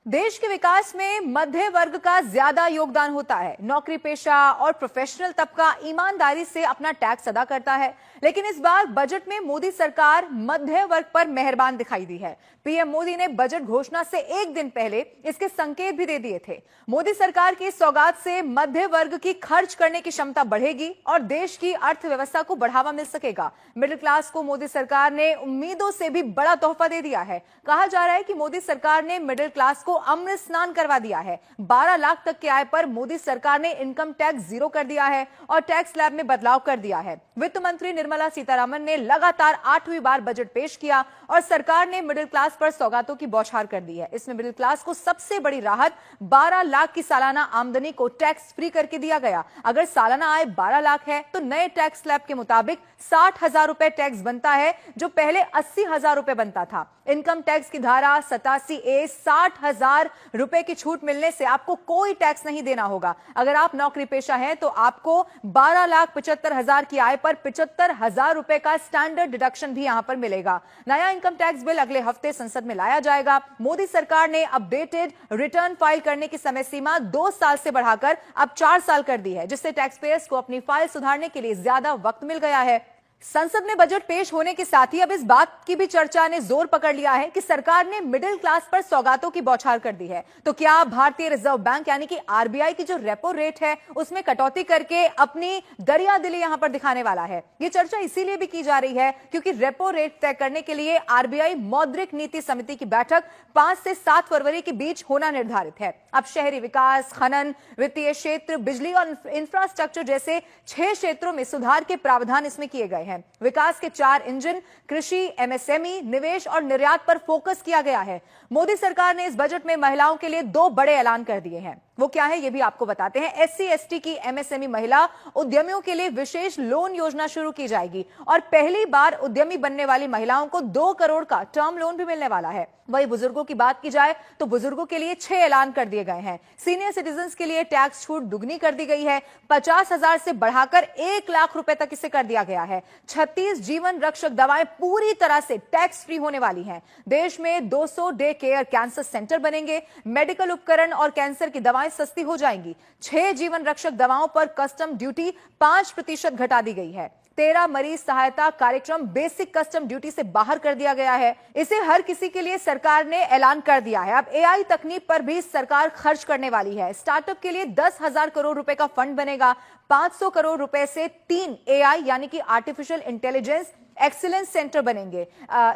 देश के विकास में मध्य वर्ग का ज्यादा योगदान होता है। नौकरी पेशा और प्रोफेशनल तबका ईमानदारी से अपना टैक्स अदा करता है, लेकिन इस बार बजट में मोदी सरकार मध्य वर्ग पर मेहरबान दिखाई दी है। पीएम मोदी ने बजट घोषणा से एक दिन पहले इसके संकेत भी दे दिए थे। मोदी सरकार की सौगात से मध्य वर्ग की खर्च करने की क्षमता बढ़ेगी और देश की अर्थव्यवस्था को बढ़ावा मिल सकेगा। मिडिल क्लास को मोदी सरकार ने उम्मीदों से भी बड़ा तोहफा दे दिया है। कहा जा रहा है कि मोदी सरकार ने मिडिल क्लास को अमृत स्नान करवा दिया है। 12 लाख तक की आय पर मोदी सरकार ने इनकम टैक्स जीरो कर दिया है और टैक्स स्लैब में बदलाव कर दिया है। वित्त मंत्री निर्मला सीतारमण ने लगातार 8वीं बार बजट पेश किया और सरकार ने मिडिल क्लास पर सौगातों की बौछार कर दी है। इसमें मिडिल क्लास को सबसे बड़ी राहत 12 लाख की सालाना आमदनी को टैक्स फ्री करके दिया गया। अगर सालाना आय 12 लाख है तो नए टैक्स स्लैब के मुताबिक 60,000 रुपए टैक्स बनता है, जो पहले 80,000 रुपए बनता था। इनकम टैक्स की धारा 87A 60,000 रुपए की छूट मिलने से आपको कोई टैक्स नहीं देना होगा। अगर आप नौकरी पेशा हैं तो आपको 12,75,000 की आय पर 75,000 रुपए का स्टैंडर्ड डिडक्शन भी यहां पर मिलेगा। नया इनकम टैक्स बिल अगले हफ्ते संसद में लाया जाएगा। मोदी सरकार ने अपडेटेड रिटर्न फाइल करने की समय सीमा 2 साल से बढ़ाकर अब 4 साल कर दी है, जिससे टैक्स पेयर्स को अपनी फाइल सुधारने के लिए ज्यादा वक्त मिल गया है। संसद में बजट पेश होने के साथ ही अब इस बात की भी चर्चा ने जोर पकड़ लिया है कि सरकार ने मिडिल क्लास पर सौगातों की बौछार कर दी है। तो क्या भारतीय रिजर्व बैंक यानी कि आरबीआई की जो रेपो रेट है उसमें कटौती करके अपनी दरियादिली यहां पर दिखाने वाला है? ये चर्चा इसीलिए भी की जा रही है क्योंकि रेपो रेट तय करने के लिए आरबीआई मौद्रिक नीति समिति की बैठक 5 से 7 फरवरी के बीच होना निर्धारित है। अब शहरी विकास, खनन, वित्तीय क्षेत्र, बिजली और इंफ्रास्ट्रक्चर जैसे 6 क्षेत्रों में सुधार के प्रावधान इसमें किए गए हैं। विकास के 4 इंजन कृषि, एमएसएमई, निवेश और निर्यात पर फोकस किया गया है। मोदी सरकार ने इस बजट में महिलाओं के लिए 2 बड़े ऐलान कर दिए हैं। वो क्या है ये भी आपको बताते हैं। एससी एसटी की एमएसएमई महिला उद्यमियों के लिए विशेष लोन योजना शुरू की जाएगी और पहली बार उद्यमी बनने वाली महिलाओं को 2 करोड़ का टर्म लोन भी मिलने वाला है। वही बुजुर्गों की बात की जाए तो बुजुर्गों के लिए 6 ऐलान कर दिए गए हैं। सीनियर सिटीजन्स के लिए टैक्स छूट दुगनी कर दी गई है। 50,000 से बढ़ाकर 1 लाख रुपए तक इसे कर दिया गया है। 36 जीवन रक्षक दवाएं पूरी तरह से टैक्स फ्री होने वाली हैं। देश में 200 डे केयर कैंसर सेंटर बनेंगे। मेडिकल उपकरण और कैंसर की दवाएं सस्ती हो जाएंगी। 6 जीवन रक्षक दवाओं पर कस्टम ड्यूटी 5% घटा दी गई है। 13 मरीज सहायता कार्यक्रम बेसिक कस्टम ड्यूटी से बाहर कर दिया गया है। इसे हर किसी के लिए सरकार ने ऐलान कर दिया है। अब एआई तकनीक पर भी सरकार खर्च करने वाली है। स्टार्टअप के लिए 10,000 करोड़ रुपए का फंड बनेगा। 500 करोड़ रुपए से 3 एआई यानी कि आर्टिफिशियल इंटेलिजेंस एक्सीलेंस सेंटर बनेंगे।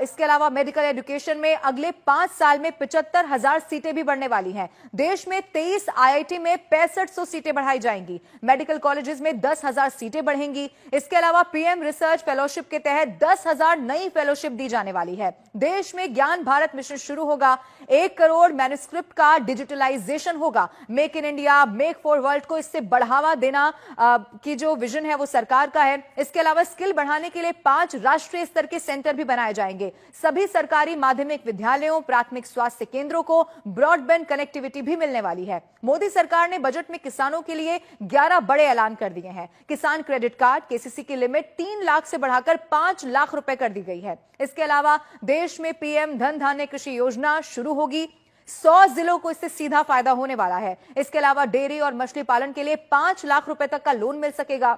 इसके अलावा मेडिकल एजुकेशन में अगले 5 साल में 75,000 सीटें भी बढ़ने वाली हैं। देश में 23 आईआईटी में 6500 सीटें बढ़ाई जाएंगी। मेडिकल कॉलेजेस में 10,000 सीटें बढ़ेंगी। इसके अलावा पीएम रिसर्च फेलोशिप के तहत 10,000 नई फेलोशिप दी जाने वाली है। देश में ज्ञान भारत मिशन शुरू होगा। 1 करोड़ मैन्युस्क्रिप्ट का डिजिटलाइजेशन होगा। Make in India, make for world को इससे बढ़ावा देना की जो विजन है वो सरकार का है। इसके अलावा स्किल बढ़ाने के लिए 5 राष्ट्रीय स्तर के सेंटर भी बनाए जाएंगे। सभी सरकारी माध्यमिक विद्यालयों, प्राथमिक स्वास्थ्य केंद्रों को ब्रॉडबैंड कनेक्टिविटी भी मिलने वाली है। मोदी सरकार ने बजट में किसानों के लिए 11 बड़े ऐलान कर दिए हैं। किसान क्रेडिट कार्ड, केसीसी की लिमिट 3 लाख से बढ़ाकर 5 लाख रुपए कर दी गई है। इसके अलावा देश में पीएम धन धान्य कृषि योजना शुरू होगी। 100 जिलों को इससे सीधा फायदा होने वाला है। इसके अलावा डेयरी और मछली पालन के लिए 5 लाख रुपए तक का लोन मिल सकेगा।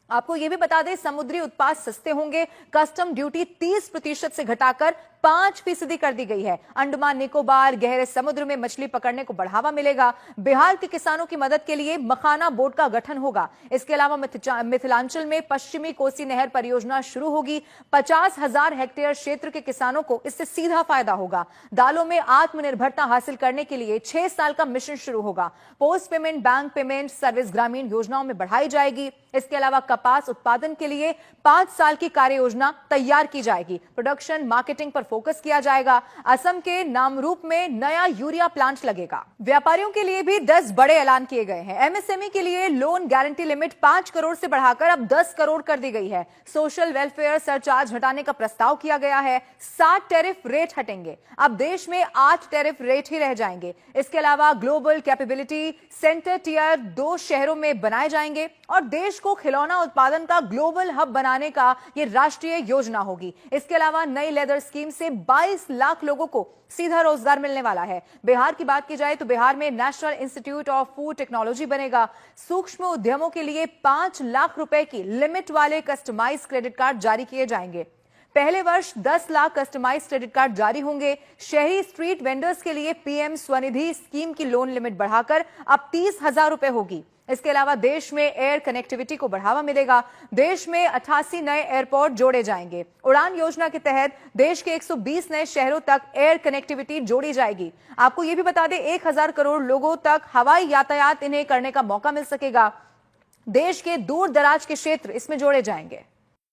आपको यह भी बता दें, समुद्री उत्पाद सस्ते होंगे। कस्टम ड्यूटी 30% से घटाकर 5% कर दी गई है। अंडमान निकोबार, गहरे समुद्र में मछली पकड़ने को बढ़ावा मिलेगा। बिहार के किसानों की मदद के लिए मखाना बोर्ड का गठन होगा। इसके अलावा मिथिलांचल में पश्चिमी कोसी नहर परियोजना शुरू होगी। 50,000 हेक्टेयर क्षेत्र के किसानों को इससे सीधा फायदा होगा। दालों में आत्मनिर्भरता हासिल करने के लिए 6 साल का मिशन शुरू होगा। Post payment, bank payment service ग्रामीण योजनाओं में बढ़ाई जाएगी। इसके अलावा कपास उत्पादन के लिए 5 साल की कार्य योजना तैयार की जाएगी। प्रोडक्शन मार्केटिंग पर फोकस किया जाएगा। असम के नामरूप में नया यूरिया प्लांट लगेगा। व्यापारियों के लिए भी 10 बड़े ऐलान किए गए हैं। एमएसएमई के लिए लोन गारंटी लिमिट 5 करोड़ से बढ़ाकर अब 10 करोड़ कर दी गई है। सोशल वेलफेयर सरचार्ज हटाने का प्रस्ताव किया गया है। 7 टैरिफ रेट हटेंगे। अब देश में 8 टैरिफ रेट ही रह जाएंगे। इसके अलावा ग्लोबल कैपेबिलिटी सेंटर टियर 2 शहरों में बनाए जाएंगे और देश को खिलौना उत्पादन का ग्लोबल हब बनाने का ये राष्ट्रीय योजना होगी। इसके अलावा नई लेदर स्कीम से 22 लाख लोगों को सीधा रोजगार मिलने वाला है। बिहार की बात की जाए तो बिहार में national institute of food technology बनेगा। सूक्ष्म उद्यमों के लिए 5 लाख रुपए की लिमिट वाले कस्टमाइज क्रेडिट कार्ड जारी किए जाएंगे। पहले वर्ष 10 लाख कस्टमाइज क्रेडिट कार्ड जारी होंगे। शहरी स्ट्रीट वेंडर्स के लिए पीएम स्वनिधि स्कीम की लोन लिमिट बढ़ाकर अब 30,000 रुपए होगी। इसके अलावा देश में एयर कनेक्टिविटी को बढ़ावा मिलेगा। देश में 88 नए एयरपोर्ट जोड़े जाएंगे। उड़ान योजना के तहत देश के 120 नए शहरों तक एयर कनेक्टिविटी जोड़ी जाएगी। आपको यह भी बता दें, 1,000 करोड़ लोगों तक हवाई यातायात इन्हें करने का मौका मिल सकेगा। देश के दूर दराज के क्षेत्र इसमें जोड़े जाएंगे।